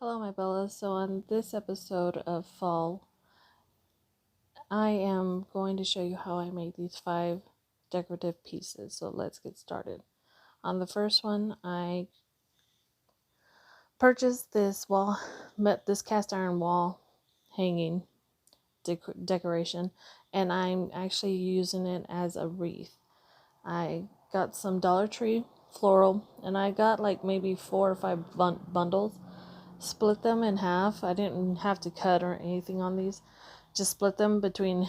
Hello, my Bellas. So, on this episode of Fall, I am going to show you how I made these 5 decorative pieces. So, let's get started. On the first one, I purchased this cast iron wall hanging decoration, and I'm actually using it as a wreath. I got some Dollar Tree floral, and I got like maybe 4 or 5 bundles. Split them in half. I didn't have to cut or anything on these. Just split them between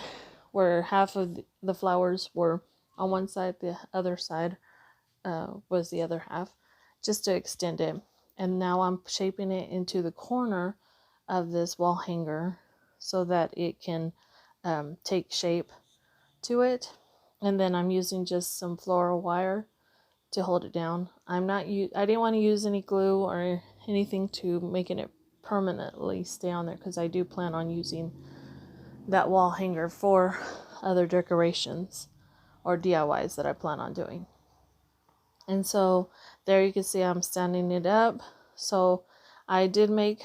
where half of the flowers were on one side, the other side was the other half, just to extend it. And now I'm shaping it into the corner of this wall hanger so that it can take shape to it. And then I'm using just some floral wire to hold it down. I didn't want to use any glue or anything to making it permanently stay on there, because I do plan on using that wall hanger for other decorations or DIYs that I plan on doing. And so there you can see I'm standing it up. So I did make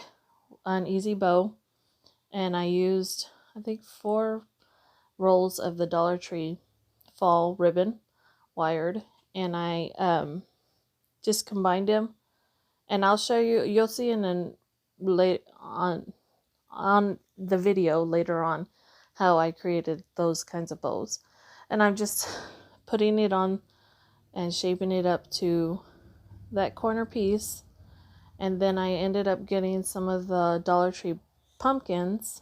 an easy bow, and I used I think 4 rolls of the Dollar Tree fall ribbon wired, and I just combined them, and I'll show you. You'll see late on the video later on how I created those kinds of bows. And I'm just putting it on and shaping it up to that corner piece. And then I ended up getting some of the Dollar Tree pumpkins,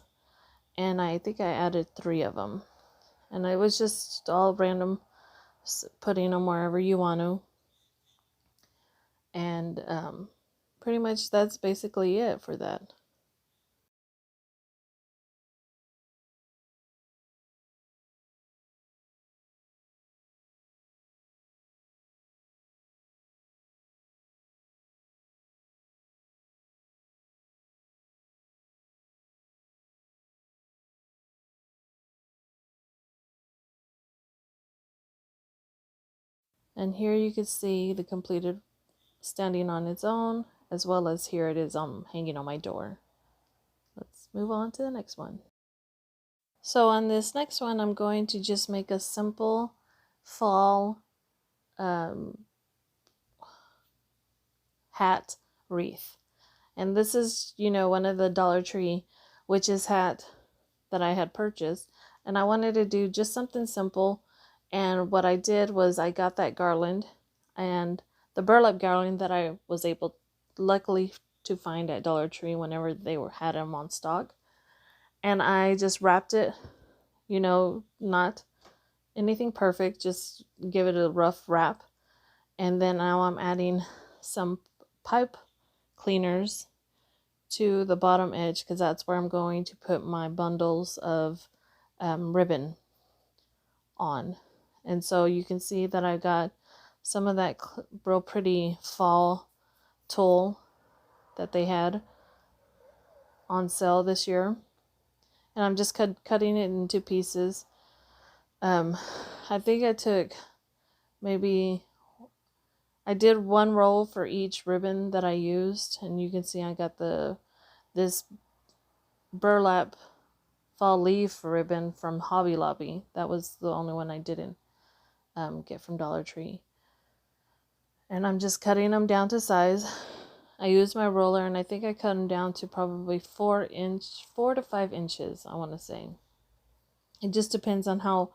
and I think I added 3 of them. And it was just all random, putting them wherever you want to. And pretty much that's basically it for that. And here you can see the completed standing on its own, as well as here it is hanging on my door. Let's move on to the next one. So on this next one, I'm going to just make a simple fall hat wreath. And this is, one of the Dollar Tree witch's hat that I had purchased. And I wanted to do just something simple. And what I did was I got that garland and the burlap garland that I was able, luckily, to find at Dollar Tree whenever they had them on stock. And I just wrapped it, not anything perfect, just give it a rough wrap. And then now I'm adding some pipe cleaners to the bottom edge, because that's where I'm going to put my bundles of ribbon on. And so you can see that I got some of that real pretty fall tulle that they had on sale this year. And I'm just cutting it into pieces. I think I took I did 1 roll for each ribbon that I used. And you can see I got this burlap fall leaf ribbon from Hobby Lobby. That was the only one I didn't get from Dollar Tree. And I'm just cutting them down to size. I used my roller, and I think I cut them down to probably 4 to 5 inches, I want to say. It just depends on how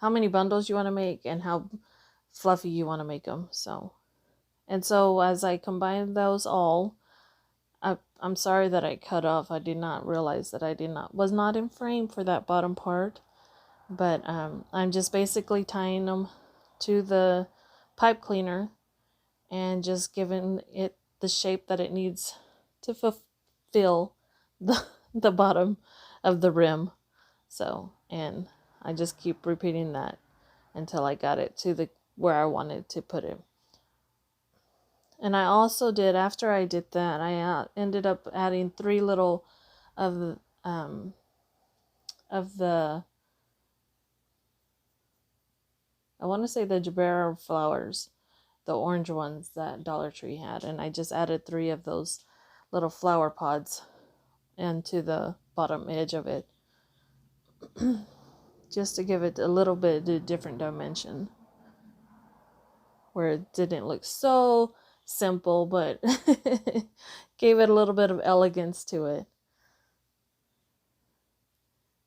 many bundles you want to make and how fluffy you want to make them. So as I combine those all, I'm sorry that I cut off. I did not realize that I was not in frame for that bottom part. But I'm just basically tying them to the pipe cleaner and just giving it the shape that it needs to fulfill the bottom of the rim. So, and I just keep repeating that until I got it to where I wanted to put it. And I also did, after I did that, I ended up adding 3 little of the I want to say the Jabera flowers, the orange ones that Dollar Tree had. And I just added 3 of those little flower pods into the bottom edge of it, just to give it a little bit of different dimension, where it didn't look so simple, but gave it a little bit of elegance to it.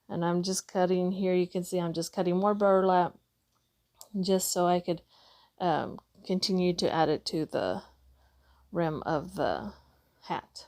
And I'm just cutting here. You can see I'm just cutting more burlap just so I could continue to add it to the rim of the hat.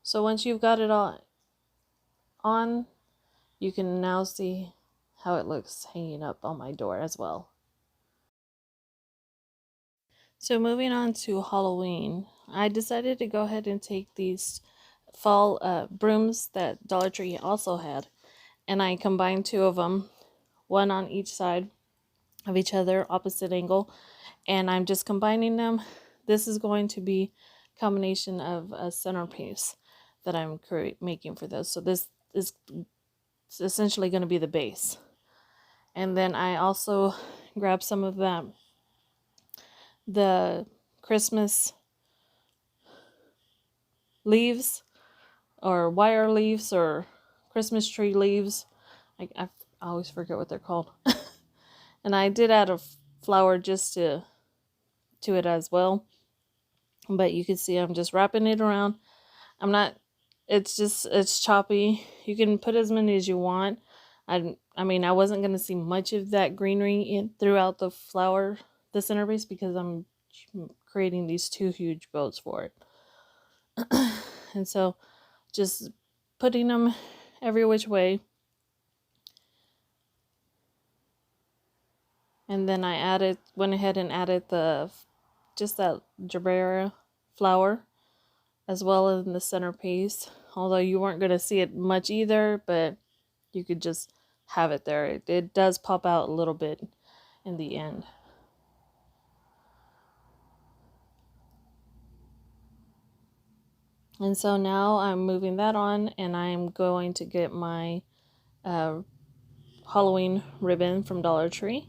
So once you've got it all on, you can now see how it looks hanging up on my door as well. So moving on to Halloween, I decided to go ahead and take these fall brooms that Dollar Tree also had, and I combined two of them, one on each side of each other, opposite angle, and I'm just combining them. This is going to be a combination of a centerpiece that I'm making for those. So this is essentially going to be the base. And then I also grabbed some of the Christmas leaves, or wire leaves, or Christmas tree leaves. I always forget what they're called. And I did add a flower just to it as well. But you can see I'm just wrapping it around. I'm not, it's choppy. You can put as many as you want. I mean, I wasn't going to see much of that greenery throughout the flower, the centerpiece, because I'm creating these two huge boats for it. And so just putting them every which way. And then I went ahead and added just that Jabera flower, as well as in the centerpiece. Although you weren't going to see it much either, but you could just have it there. It does pop out a little bit in the end. And so now I'm moving that on, and I'm going to get my Halloween ribbon from Dollar Tree.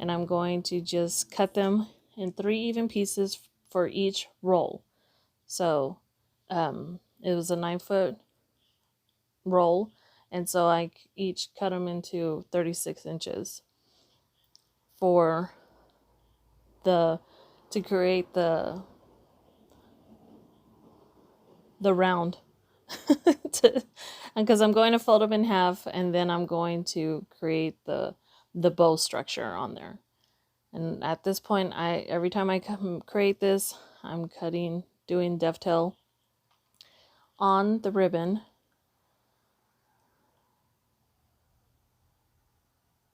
and I'm going to just cut them in 3 even pieces for each roll. So it was a 9-foot roll, and so I each cut them into 36 inches for to create the round. Because I'm going to fold them in half, and then I'm going to create the bow structure on there. And at this point, every time I create this, I'm doing dovetail on the ribbon.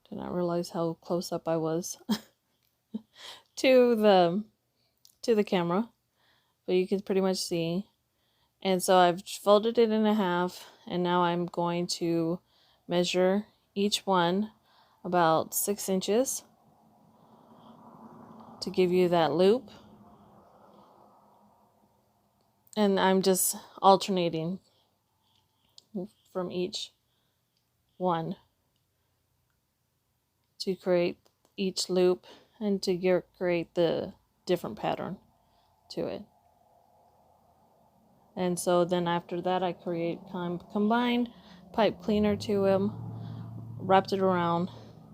Did not realize how close up I was to the camera, but you can pretty much see. And so I've folded it in half, and now I'm going to measure each one about 6 inches to give you that loop. And I'm just alternating from each one to create each loop and to create the different pattern to it. And so then after that, I create combined pipe cleaner to them, wrapped it around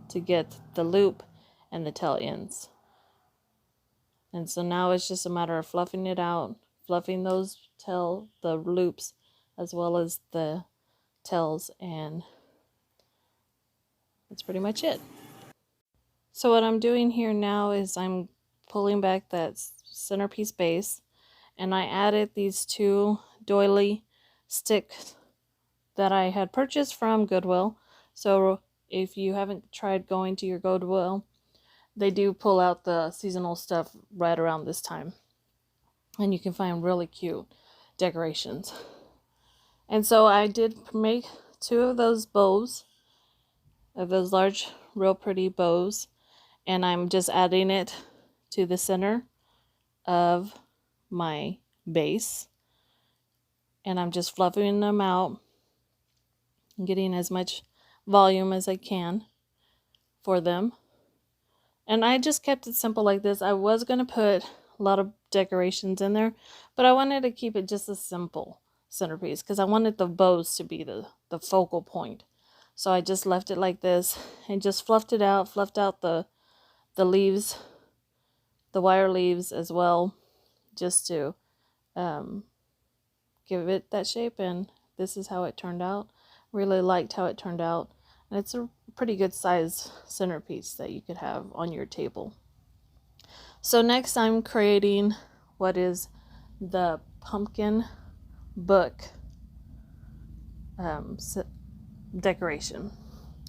to get the loop and the tail ends. And so now it's just a matter of fluffing it out, fluffing the loops as well as the tails, and that's pretty much it. So what I'm doing here now is I'm pulling back that centerpiece base, and I added these 2 doily sticks that I had purchased from Goodwill. So if you haven't tried going to your Goodwill, they do pull out the seasonal stuff right around this time, and you can find really cute decorations. And so I did make 2 of those bows, of those large, real pretty bows, and I'm just adding it to the center of my base, and I'm just fluffing them out and getting as much volume as I can for them. And I just kept it simple like this. I was going to put a lot of decorations in there, but I wanted to keep it just a simple centerpiece because I wanted the bows to be the focal point. So I just left it like this and just fluffed out the leaves, the wire leaves as well, just to give it that shape. And this is how it turned out. Really liked how it turned out, and it's a pretty good size centerpiece that you could have on your table. So next I'm creating what is the pumpkin book decoration.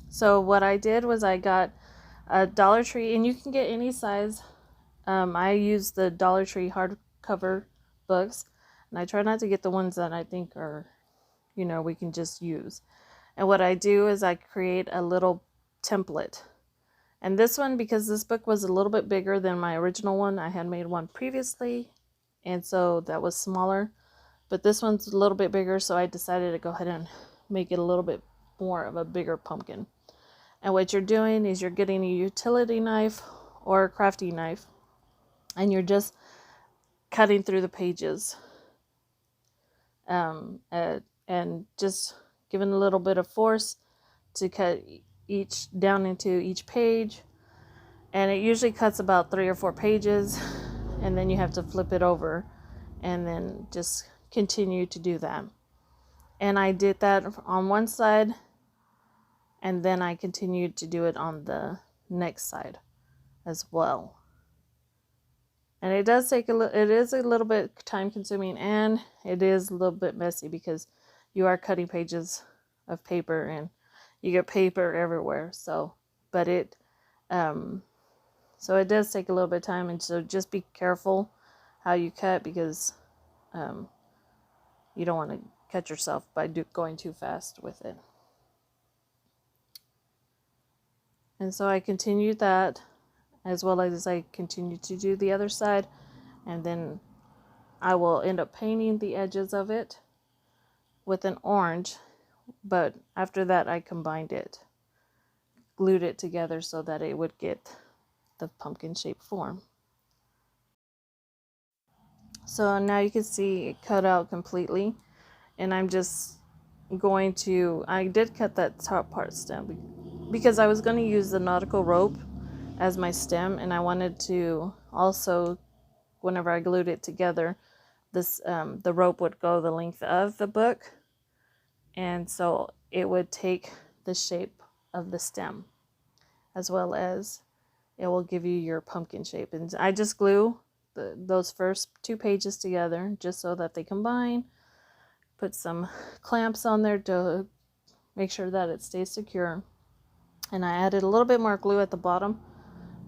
So what I did was I got a Dollar Tree, and you can get any size. I use the Dollar Tree hardcover books, and I try not to get the ones that I think are, we can just use. And what I do is I create a little template. And this one, because this book was a little bit bigger than my original one, I had made one previously, and so that was smaller. But this one's a little bit bigger, so I decided to go ahead and make it a little bit more of a bigger pumpkin. And what you're doing is you're getting a utility knife or a crafty knife, and you're just cutting through the pages, and just giving a little bit of force to cut each down into each page. And it usually cuts about 3 or 4 pages, and then you have to flip it over and then just continue to do that. And I did that on one side, and then I continued to do it on the next side as well. And it does take it is a little bit time consuming, and it is a little bit messy because you are cutting pages of paper and you get paper everywhere. So it does take a little bit of time, and so just be careful how you cut, because you don't want to cut yourself by going too fast with it. And so I continued that, as well as I continued to do the other side, and then I will end up painting the edges of it with an orange, but after that I combined it, glued it together so that it would get the pumpkin shaped form. So now you can see it cut out completely, and I'm just going to, I did cut that top part stem because I was going to use the nautical rope as my stem, and I wanted to also, whenever I glued it together, this the rope would go the length of the book, and so it would take the shape of the stem, as well as it will give you your pumpkin shape. And I just glue those first 2 pages together just so that they combine. Put some clamps on there to make sure that it stays secure. And I added a little bit more glue at the bottom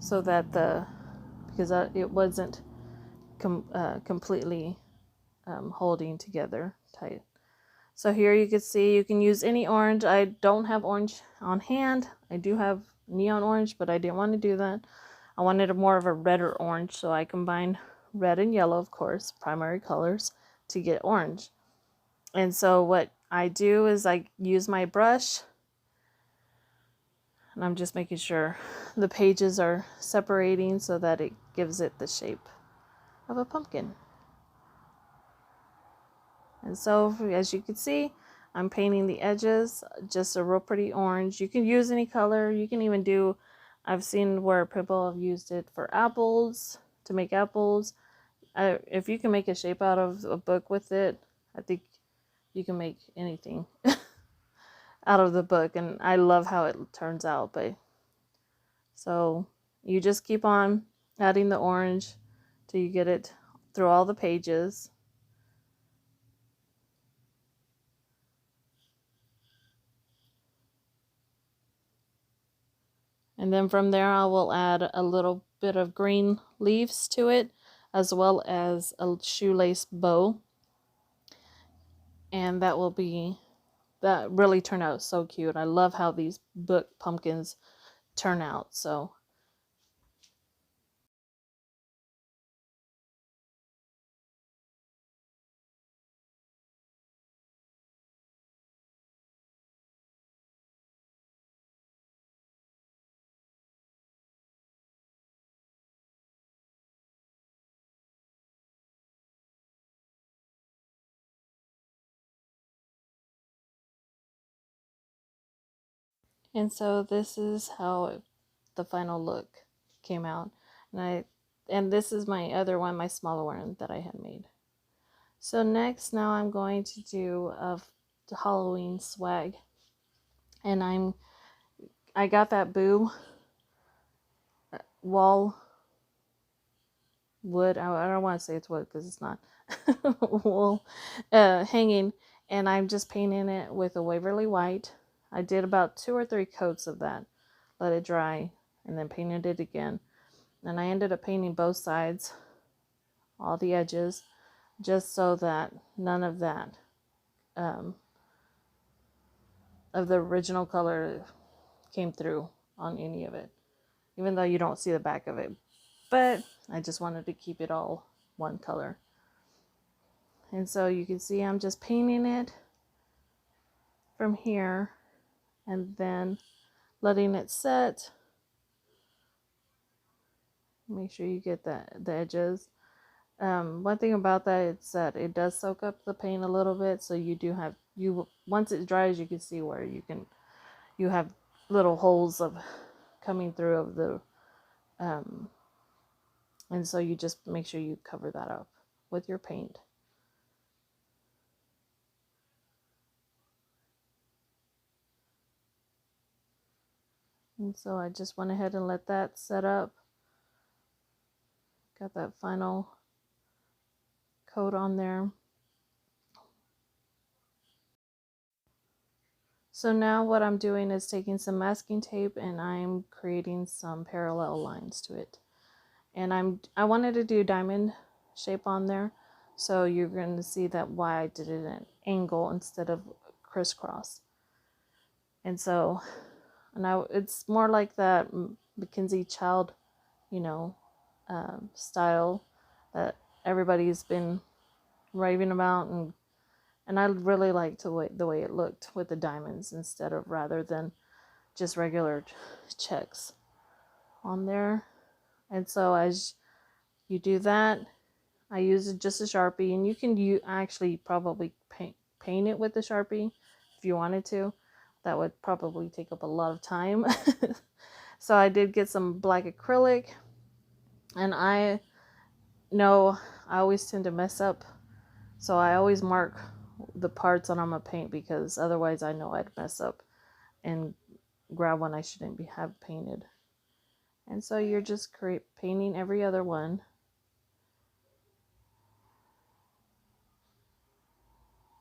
so that because it wasn't completely holding together tight. So here you can see you can use any orange. I don't have orange on hand. I do have neon orange, but I didn't want to do that. I wanted more of a redder orange, so I combined red and yellow, of course, primary colors, to get orange. And so what I do is I use my brush, and I'm just making sure the pages are separating so that it gives it the shape of a pumpkin. And so as you can see, I'm painting the edges just a real pretty orange. You can use any color. You can even do, I've seen where people have used it for apples, to make apples. If you can make a shape out of a book with it, I think you can make anything out of the book, and I love how it turns out. But so you just keep on adding the orange till you get it through all the pages. And then from there I will add a little bit of green leaves to it, as well as a shoelace bow. And that really turned out so cute. I love how these book pumpkins turn out. So and so this is how the final look came out. And this is my other one, my smaller one that I had made. So next, now I'm going to do the Halloween swag, and I got that boo wall wood. I don't want to say it's wood because it's not wool hanging, and I'm just painting it with a Waverly white. I did about 2 or 3 coats of that, let it dry, and then painted it again. And I ended up painting both sides, all the edges, just so that none of that of the original color came through on any of it, even though you don't see the back of it. But I just wanted to keep it all one color. And so you can see I'm just painting it from here and then letting it set. Make sure you get the edges. One thing about that is that it does soak up the paint a little bit, so once it dries, you can see where you have little holes of coming through of the and so you just make sure you cover that up with your paint. And so I just went ahead and let that set up. Got that final coat on there. So now what I'm doing is taking some masking tape and I'm creating some parallel lines to it. And I wanted to do diamond shape on there. So you're going to see that why I did it at an angle instead of crisscross. And so now it's more like that Mackenzie Child, style that everybody's been raving about, and I really liked the way it looked with the diamonds rather than just regular checks on there. And so as you do that, I use just a Sharpie, and you can actually probably paint it with the Sharpie if you wanted to. That would probably take up a lot of time. So I did get some black acrylic, and I know I always tend to mess up, so I always mark the parts that I'm gonna paint, because otherwise I know I'd mess up and grab one I shouldn't have painted. And so you're just painting every other one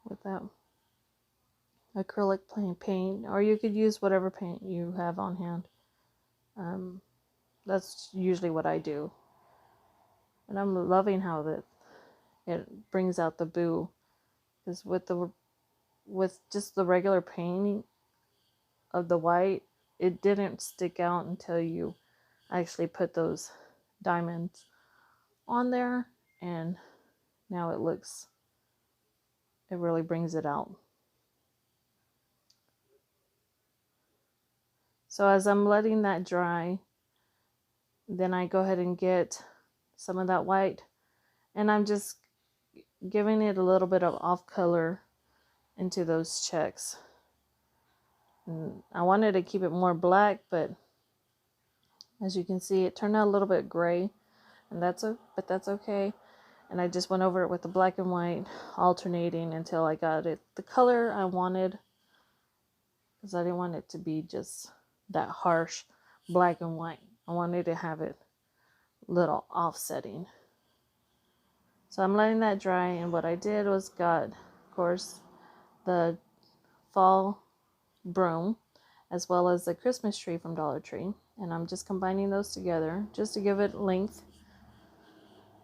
with that acrylic paint, or you could use whatever paint you have on hand. That's usually what I do, and I'm loving how it brings out the boo, because with just the regular painting of the white, it didn't stick out until you actually put those diamonds on there, and now it really brings it out. So as I'm letting that dry, then I go ahead and get some of that white, and I'm just giving it a little bit of off color into those checks. And I wanted to keep it more black, but as you can see, it turned out a little bit gray, and that's okay. And I just went over it with the black and white, alternating until I got it the color I wanted, because I didn't want it to be just that harsh black and white. I wanted to have it little offsetting. So I'm letting that dry, and what I did was got, of course, the fall broom as well as the Christmas tree from Dollar Tree, and I'm just combining those together just to give it length.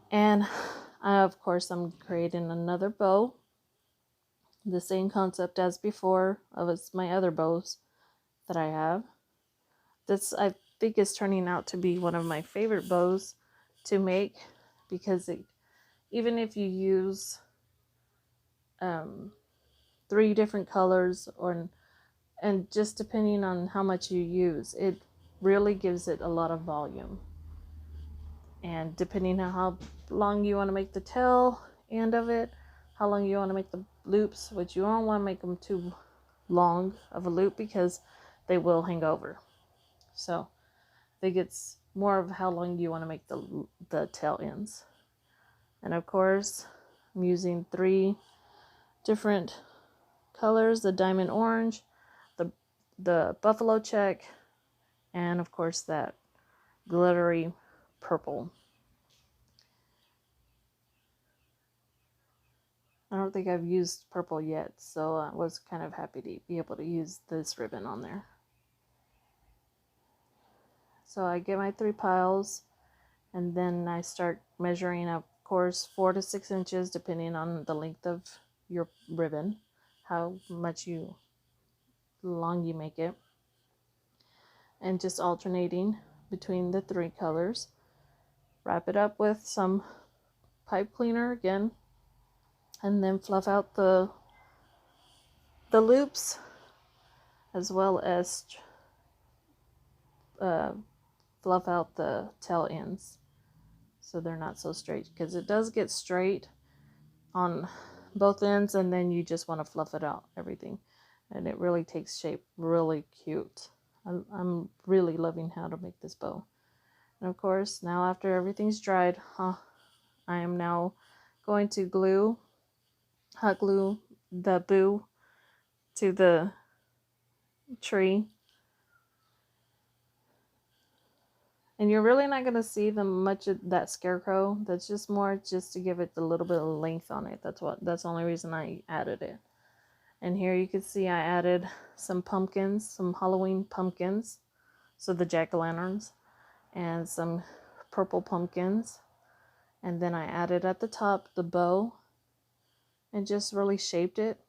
And of course I'm creating another bow, the same concept as before of my other bows that I have. This, I think, is turning out to be one of my favorite bows to make, because even if you use 3 different colors, and just depending on how much you use, it really gives it a lot of volume. And depending on how long you want to make the tail end of it, how long you want to make the loops, which you don't want to make them too long of a loop, because they will hang over. So I think it's more of how long you want to make the tail ends. And of course, I'm using 3 different colors: the diamond orange, the buffalo check, and of course that glittery purple. I don't think I've used purple yet, so I was kind of happy to be able to use this ribbon on there. So I get my 3 piles, and then I start measuring, of course, 4 to 6 inches, depending on the length of your ribbon, how long you make it, and just alternating between the 3 colors. Wrap it up with some pipe cleaner again, and then fluff out the loops, as well as fluff out the tail ends so they're not so straight, because it does get straight on both ends, and then you just want to fluff it out, everything, and it really takes shape really cute. I'm really loving how to make this bow. And of course, now after everything's dried, I am now going to hot glue the boo to the tree. And you're really not going to see much of that scarecrow. That's just more just to give it a little bit of length on it. That's the only reason I added it. And here you can see I added some pumpkins, some Halloween pumpkins, so the jack-o'-lanterns, and some purple pumpkins. And then I added at the top the bow, and just really shaped it.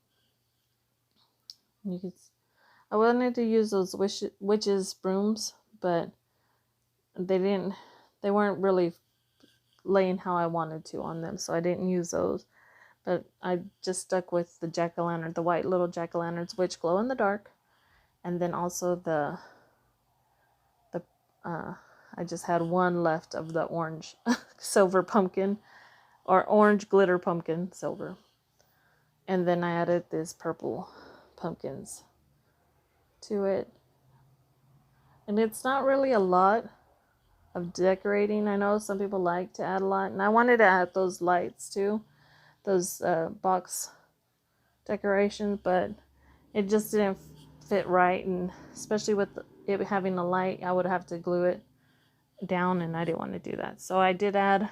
I wanted to use those witches brooms, but they weren't really laying how I wanted to on them, so I didn't use those. But I just stuck with the jack-o'-lantern, the white little jack-o'-lanterns, which glow in the dark, and then also the I just had one left of the orange silver pumpkin, or orange glitter pumpkin silver. And then I added this purple pumpkins to it. And it's not really a lot of decorating. I know some people like to add a lot, and I wanted to add those lights too, those box decorations, but it just didn't fit right, and especially with it having a light, I would have to glue it down, and I didn't want to do that. So I did add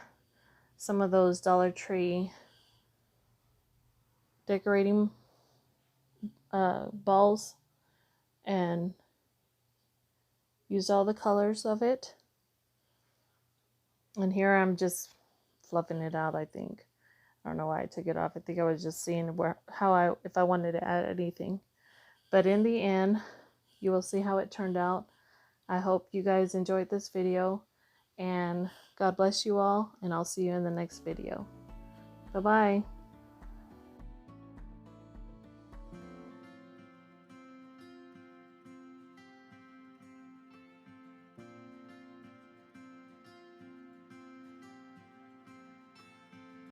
some of those Dollar Tree decorating balls and used all the colors of it. And here I'm just fluffing it out, I think. I don't know why I took it off. I think I was just seeing if I wanted to add anything. But in the end, you will see how it turned out. I hope you guys enjoyed this video, and God bless you all, and I'll see you in the next video. Bye-bye.